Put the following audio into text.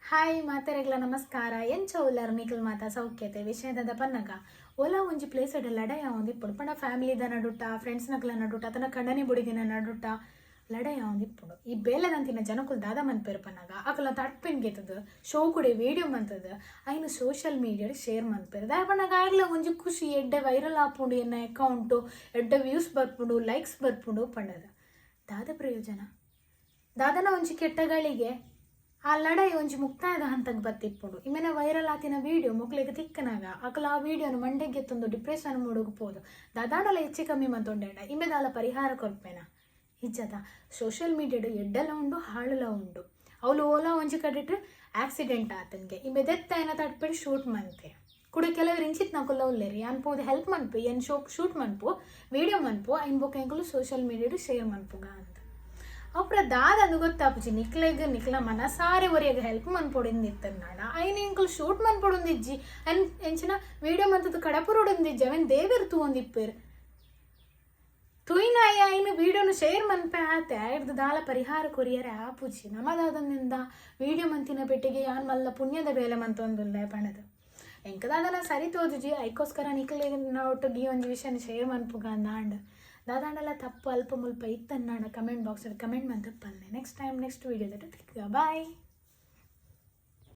Hi ಮಾತೆರೆಗ್ಲ ನಮಸ್ಕಾರ ಎಂಚ ಉಲ್ಲಾರ ನಿಖಿಲ್ ಮಾತಾ ಸೌಖ್ಯತೆ ವಿಷಯದ ಪನ್ನಗ ಓಲಾ ಒಂಜಿ ಪ್ಲೇಸ್ ಅಡ ಲಡಯ ಒಂದಿಪ್ಪುಡು ಪಂಡ ಫ್ಯಾಮಿಲಿದ ನಡುಟ ಫ್ರೆಂಡ್ಸ್ ನಕ್ಲ ನಡುಟ ತನ್ನ ಕಣ್ಣನಿ ಬುಡಿಗಿನ ನಡುಟ ಲಡಯ ಒಂದಿಪ್ಪುಡು ಈ ಬೇಲೆದಂತಿನ ಜನಕುಲ್ ದಾದ ಮನ್ಪೇರು ಪನ್ನಗ ಅಕಲ ತಟ್ಪೆನ್ ಗೆತ್ತದ ಶೋ ಕುಡೆ ವಿಡಿಯೋ ಮಂತದ ಐನು ಸೋಷಿಯಲ್ ಮೀಡಿಯಾ ಶೇರ್ ಮನ್ಪೇರು ದಾಯ ಪನ್ನಗ ಆಗ್ಲ ಒಂಜಿ ಖುಷಿ ಎಡ್ಡೆ ವೈರಲ್ ಆಪುಂಡು ಎನ್ನ ಅಕೌಂಟು ಎಡ್ಡೆ ವ್ಯೂಸ್ ಬರ್ಪುಂಡು ಲೈಕ್ಸ್ ಬರ್ಪುಂಡು ಪಂಡದ ದಾದ ಪ್ರಯೋಜನ ದಾದನ ಒಂಜಿ ಕೆಟ್ಟಗಳಿಗೆ ಆ ಲಡಾಯಿ ಒಂಜಿ ಮುಕ್ತಾಯದ ಹಂತಕ್ಕೆ ಬತ್ತಿಪ್ಪುಡು ಇಮೇನೆ ವೈರಲ್ ಆತಿನ ವಿಡಿಯೋ ಮುಕ್ಲಿಗೆ ತಿಕ್ಕನಾಗ ಅಕಲ ಆ ವಿಡಿಯೋನು ಮಂಡೆಗೆ ತಂದು ಡಿಪ್ರೆಷನ್ ಮೂಡುಗುಪೋದು ದಾದಾಡಲ ಹೆಚ್ಚು ಕಮ್ಮಿ ಮಂತೊಂಡೇಡ ಇಮೆದಾಲ ಪರಿಹಾರ ಕೊರ್ಪೇನ ಇಜ್ಜದ ಸೋಷಿಯಲ್ ಮೀಡಿಯಾಡು ಎಡ್ಡೆಲ್ಲ ಉಂಡು ಹಾಳುಲ ಉಂಡು ಅವಳು ಓಲಾ ಒಂಜಿ ಕಡಿಟ್ರೆ ಆಕ್ಸಿಡೆಂಟ್ ಆತನ್ಗೆ ಇಮೆದೆತ್ತ ಏನ ತಟ್ಬಿಟ್ಟು ಶೂಟ್ ಮಂತೆ ಕೂಡ ಕೆಲವರು ಇಂಚಿತ್ ನಕುಲ್ಲ ಉಲ್ಲೇರಿ ಅನ್ಪೋದು ಹೆಲ್ಪ್ ಮನ್ಪು ಏನು ಶೂಟ್ ಮನ್ಪು ವಿಡಿಯೋ ಮನ್ಪು ಐನ್ ಬೊಕ್ಕ ಎಂಕಲು ಸೋಷಿಯಲ್ ಮೀಡಿಯಾಡು ಶೇರ್ ಮನ್ಪುಗ ಅಂತ ಅಪ್ರ ದಾದಂದು ಗೊತ್ತಾಪುಜಿ ನಿಕ್ಲ ಮನಸಾರೆ ಒರಿಯಾಗ ಹೆಲ್ಪ್ ಮನ್ಪೊಡಿಂದಿತ್ತನ್ನಾಡ ಐನ್ ಎಂಕಲ್ ಶೂಟ್ ಮನ್ಪೊಡೊಂದಿಜ್ಜಿ ಎಂಚಿನ ವಿಡಿಯೋ ಮಂತದ ಕಡಪುರೊಡೊಂದಿಜ್ಜಿ ಅವನ್ ದೇವೇರು ತೂಂದಿಪ್ಪೇರು ತುಯ್ನಾಯ ಐನು ವಿಡಿಯೋನು ಶೇರ್ ಮನ್ಪೆ ಆತೆ ಇರ್ದು ದಾಲ ಪರಿಹಾರ ಕೊರಿಯರೆ ಆಪುಜಿ ನಮ್ಮದಾದಂದಿಂದ ವಿಡಿಯೋ ಮಂತಿನ ಪೆಟ್ಟಿಗೆ ಯಾನ್ ಮಲ್ಲ ಪುಣ್ಯದ ಬೇಲೆ ಮಂತೊಂದುಲ್ಲ ಪಣದು ಎಂಕದಾದನ ಸರಿ ತೋಜುಜಿ ಐಕೋಸ್ಕರ ನಿಕ್ಲೆ ಒಟ್ಟಿಗೆ ಈ ಒಂದು ವಿಷಯನ ಶೇರ್ ಮನ್ಪುಗ ಅಂದಾಂಡ್ ದಾದಾಂಡಲ್ಲ ತಪ್ಪು ಅಲ್ಪ ಮುಲ್ಪ ಇತ್ತನ್ನಾಡ ಕಮೆಂಟ್ ಬಾಕ್ಸಲ್ಲಿ ಕಮೆಂಟ್ ಮಂತಪ್ಪಲ್ಲೆ ನೆಕ್ಸ್ಟ್ ಟೈಮ್ ನೆಕ್ಸ್ಟ್ ವೀಡಿಯೋದ ಬಾಯ್.